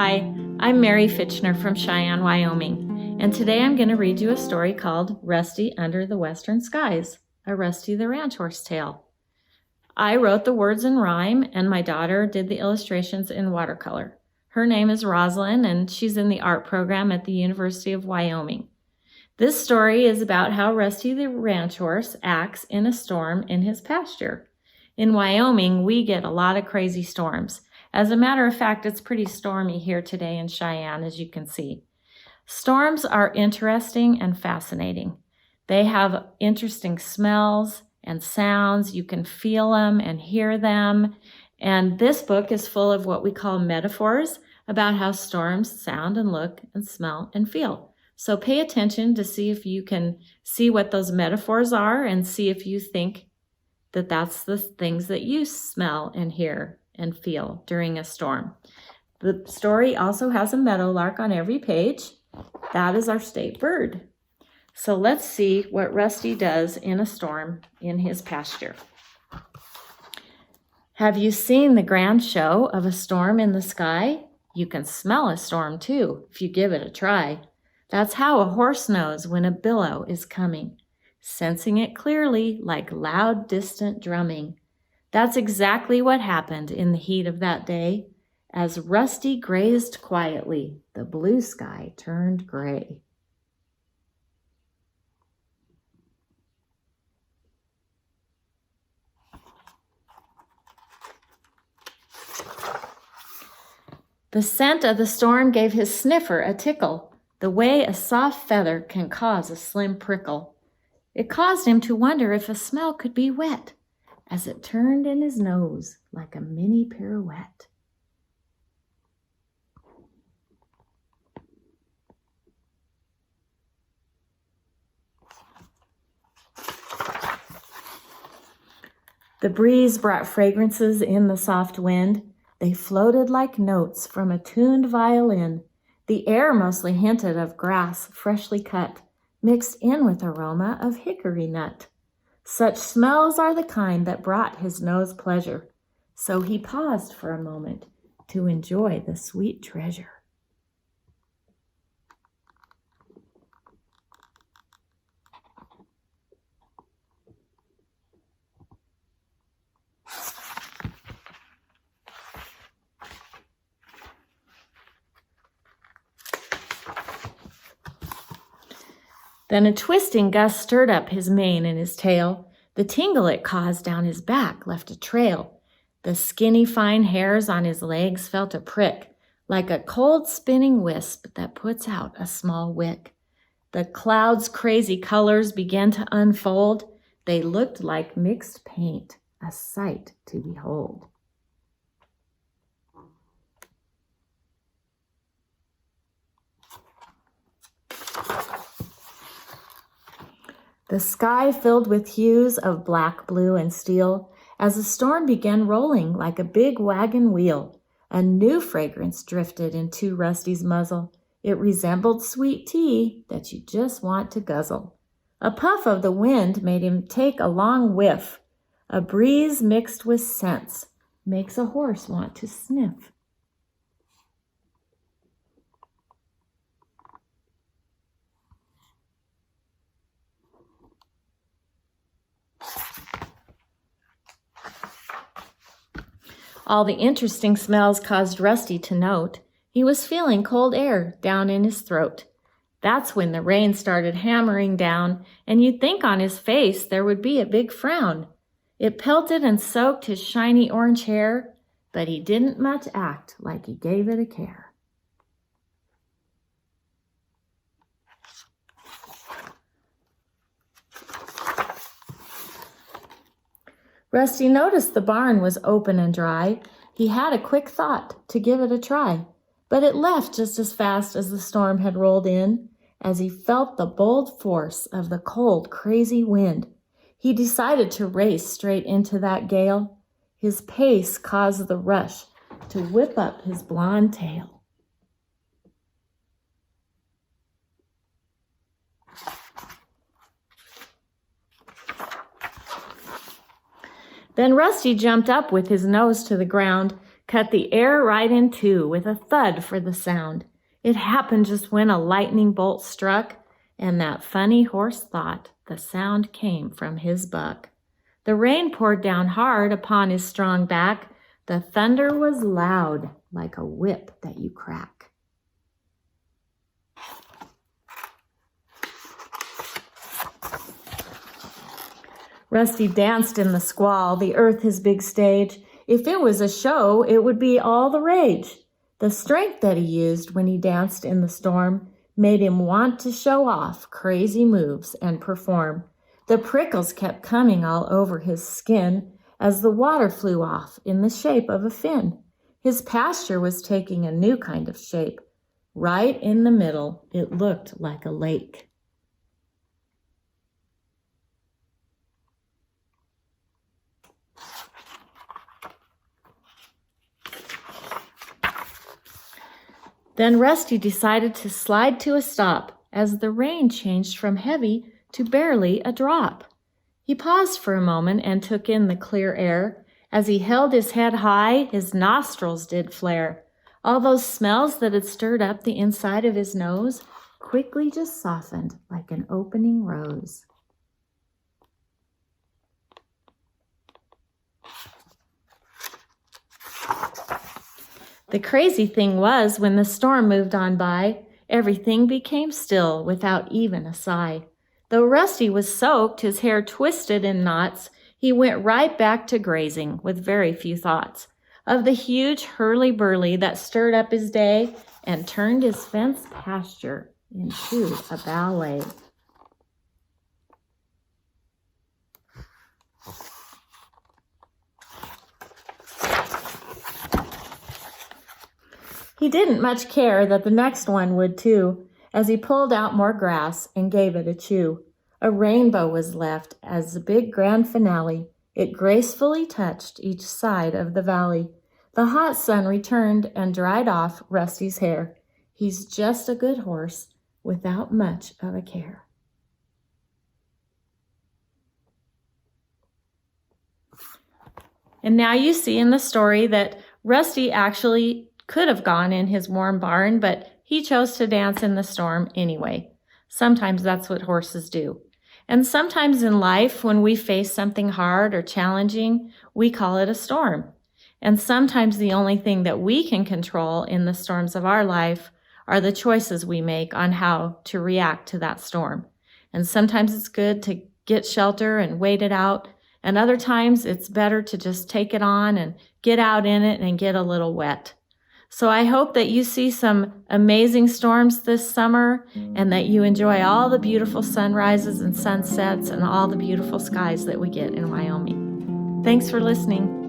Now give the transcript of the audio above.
Hi, I'm Mary Fichtner from Cheyenne, Wyoming, and today I'm going to read you a story called Rusty Under the Western Skies, a Rusty the Ranch Horse tale. I wrote the words in rhyme, and my daughter did the illustrations in watercolor. Her name is Rosalind, and she's in the art program at the University of Wyoming. This story is about how Rusty the Ranch Horse acts in a storm in his pasture. In Wyoming, we get a lot of crazy storms. As a matter of fact, it's pretty stormy here today in Cheyenne, as you can see. Storms are interesting and fascinating. They have interesting smells and sounds. You can feel them and hear them. And this book is full of what we call metaphors about how storms sound and look and smell and feel. So pay attention to see if you can see what those metaphors are and see if you think that that's the things that you smell and hear and feel during a storm. The story also has a meadowlark on every page. That is our state bird. So let's see what Rusty does in a storm in his pasture. Have you seen the grand show of a storm in the sky? You can smell a storm too, if you give it a try. That's how a horse knows when a billow is coming, sensing it clearly like loud, distant drumming. That's exactly what happened in the heat of that day. As Rusty grazed quietly, the blue sky turned gray. The scent of the storm gave his sniffer a tickle, the way a soft feather can cause a slim prickle. It caused him to wonder if a smell could be wet, as it turned in his nose like a mini pirouette. The breeze brought fragrances in the soft wind. They floated like notes from a tuned violin. The air mostly hinted of grass freshly cut, mixed in with aroma of hickory nut. Such smells are the kind that brought his nose pleasure, so he paused for a moment to enjoy the sweet treasure. Then a twisting gust stirred up his mane and his tail. The tingle it caused down his back left a trail. The skinny, fine hairs on his legs felt a prick, like a cold spinning wisp that puts out a small wick. The clouds' crazy colors began to unfold. They looked like mixed paint, a sight to behold. The sky filled with hues of black, blue, and steel as the storm began rolling like a big wagon wheel. A new fragrance drifted into Rusty's muzzle. It resembled sweet tea that you just want to guzzle. A puff of the wind made him take a long whiff. A breeze mixed with scents makes a horse want to sniff. All the interesting smells caused Rusty to note he was feeling cold air down in his throat. That's when the rain started hammering down, and you'd think on his face there would be a big frown. It pelted and soaked his shiny orange hair, but he didn't much act like he gave it a care. Rusty noticed the barn was open and dry. He had a quick thought to give it a try, but it left just as fast as the storm had rolled in. As he felt the bold force of the cold, crazy wind, he decided to race straight into that gale. His pace caused the rush to whip up his blonde tail. Then Rusty jumped up with his nose to the ground. cut the air right in two with a thud for the sound. It happened just when a lightning bolt struck, and that funny horse thought the sound came from his buck. The rain poured down hard upon his strong back. The thunder was loud, like a whip that you crack. Rusty danced in the squall, the earth his big stage. If it was a show, it would be all the rage. The strength that he used when he danced in the storm made him want to show off crazy moves and perform. The prickles kept coming all over his skin as the water flew off in the shape of a fin. His pasture was taking a new kind of shape. Right in the middle, it looked like a lake. Then Rusty decided to slide to a stop as the rain changed from heavy to barely a drop. He paused for a moment and took in the clear air. As he held his head high, his nostrils did flare. All those smells that had stirred up the inside of his nose quickly just softened like an opening rose. The crazy thing was, when the storm moved on by, everything became still without even a sigh. Though Rusty was soaked, his hair twisted in knots, he went right back to grazing with very few thoughts of the huge hurly-burly that stirred up his day and turned his fenced pasture into a ballet. He didn't much care that the next one would too, as he pulled out more grass and gave it a chew. A rainbow was left as the big grand finale. It gracefully touched each side of the valley. The hot sun returned and dried off Rusty's hair. He's just a good horse without much of a care. And now you see in the story that Rusty actually could have gone in his warm barn, but he chose to dance in the storm anyway. Sometimes that's what horses do. And sometimes in life, when we face something hard or challenging, we call it a storm. And sometimes the only thing that we can control in the storms of our life are the choices we make on how to react to that storm. And sometimes it's good to get shelter and wait it out. And other times it's better to just take it on and get out in it and get a little wet. So I hope that you see some amazing storms this summer and that you enjoy all the beautiful sunrises and sunsets and all the beautiful skies that we get in Wyoming. Thanks for listening.